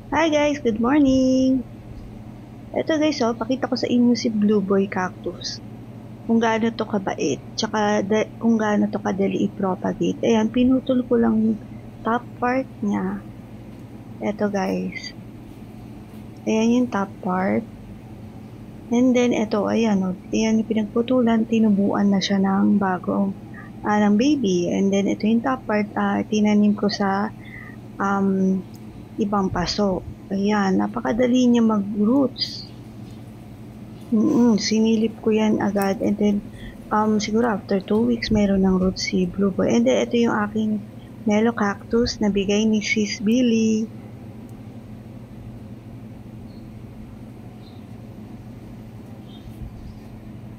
Hi guys, good morning! Eto guys, pakita ko sa inyo si Blue Boy Cactus. Kung gaano to kabait, tsaka kung gaano to kadali i-propagate. Ayan, pinutol ko lang yung top part niya. Eto guys. Ayan yung top part. And then eto, ayan ayan yung pinagputulan, tinubuan na siya ng bagong ng baby. And then ito yung top part, tinanim ko sa ibang paso. Ayan, napakadali niya mag-roots. Sinilip ko yan agad, and then siguro after 2 weeks mayroon ng roots si Blue Boy. And then ito yung aking Melo Cactus na bigay ni Sis Billy.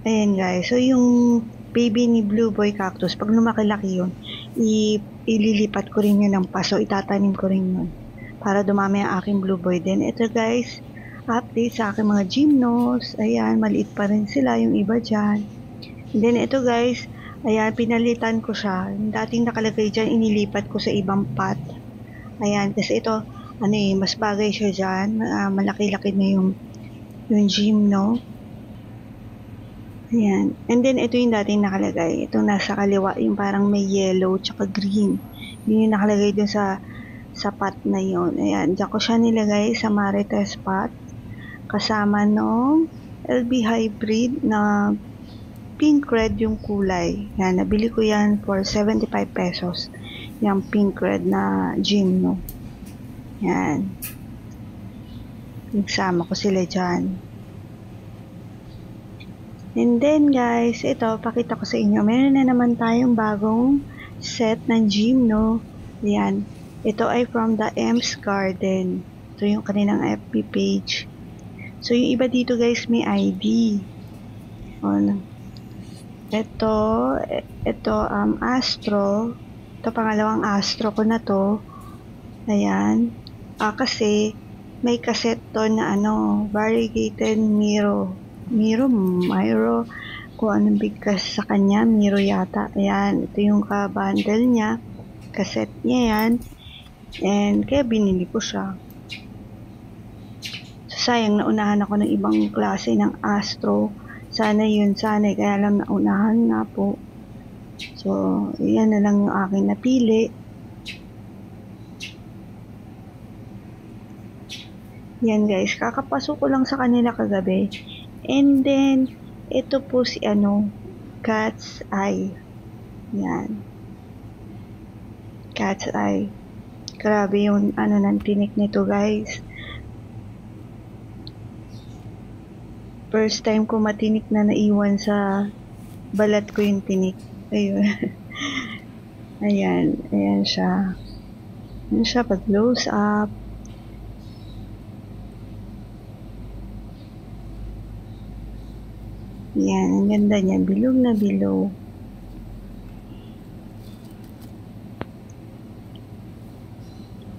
Ayan guys, so yung baby ni Blue Boy Cactus, pag lumaki-laki yun, ililipat ko rin yun ng paso, itatanim ko rin yun para dumami ang aking Blue Boy din. Ito guys, update sa aking mga gymnos. Ayan, maliit pa rin sila yung iba dyan. And then ito guys, ayan, pinalitan ko siya. Yung dating nakalagay dyan, inilipat ko sa ibang pot. Ayan, kasi ito, mas bagay siya dyan. Malaki-laki na yung gymno. Ayan. And then, ito yung dating nakalagay. Ito nasa kaliwa, yung parang may yellow tsaka green. Yun yung nakalagay dun sa pot na yun. Ayan, dyan ko siya nilagay sa Marites pot. Kasama nung LB Hybrid na pink red yung kulay. Yan, nabili ko yan for 75 pesos. Yung pink red na gymno. Yan. Nagsama ko sila dyan. And then guys, ito, pakita ko sa inyo. Meron na naman tayong bagong set ng gymno. Yan. Ito ay from the Ems Garden. Ito yung kanilang FB page. So, yung iba dito guys, may ID. Ito, Astro. Ito, pangalawang Astro ko na to. Ayan. Kasi, may cassette to na variegated Miro, kung anong bigkas sa kanya, Miro yata. Ayan, ito yung ka-bundle niya. Cassette niya yan. And, kaya binili ko siya. So, sayang, naunahan ako ng ibang klase ng Astro. Sana, kaya lang naunahan na po. So, yan na lang yung aking napili. Yan guys, kakapasok ko lang sa kanila kagabi. And then, ito po si Cat's Eye. Yan. Cat's Eye. Grabe yung ng tinik nito guys. First time ko matinik na naiwan sa balat ko yung tinik. Ayun. Ayan siya. Ayan siya pag close up. Yan, ang ganda niya. Bilog na bilog.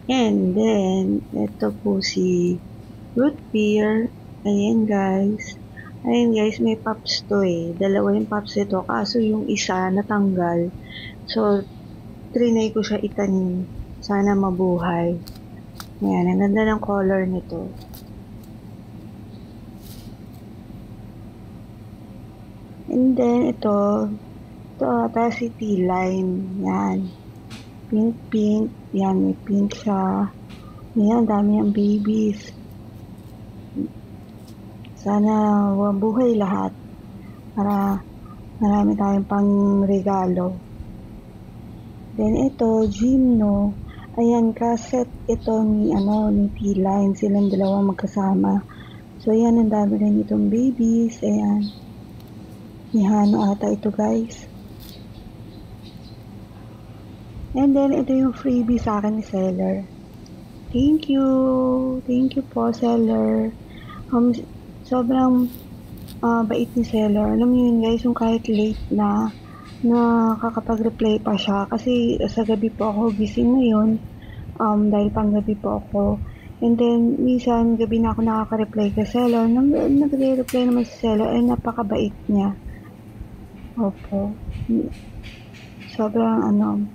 And then, ito po si root beer. Ayan guys. May pops to eh. Dalawa yung pops ito. Kaso yung isa natanggal. So, trinay ko siya itanim. Sana mabuhay. Ayan, ang ganda ng color nito. And then, ito ata si T-line. Yan. Pink. Yan, may pink siya. Yan, dami ang babies. Sana buhay lahat. Para marami tayong pang regalo. Then, ito, gymno. Ayan, cassette ito ni T-line. Silang dalawa magkasama. So, ayan, ang dami rin itong babies. Ayan. Ni Hano ata ito guys. And then, ito yung freebie sa akin ni seller. Thank you po seller. Sobrang bait ni seller. Alam niyo yun guys, yung kahit late na nakakapag-reply pa siya. Kasi sa gabi po ako gising ngayon. Dahil pang gabi po ako. And then, minsan gabi na ako nakaka-reply kay seller. Nagre-reply naman si seller. Ay, napakabait niya. Opo. Sobrang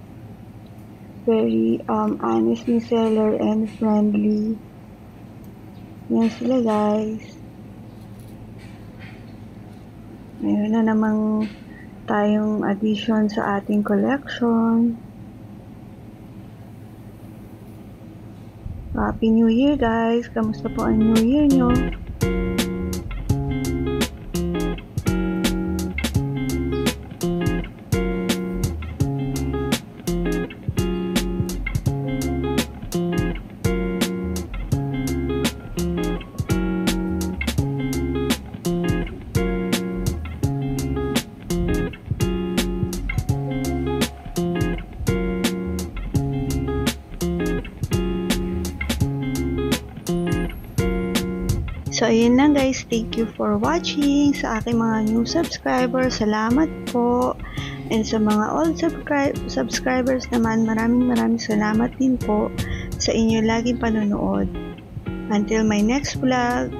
very honest ni seller and friendly. Yan sila guys. Mayroon na namang tayong addition sa ating collection. Happy New Year guys! Kamusta po ang New Year nyo? So, ayun lang guys. Thank you for watching. Sa aking mga new subscribers, salamat po. And sa mga old subscribers naman, maraming salamat din po sa inyo laging panonood. Until my next vlog,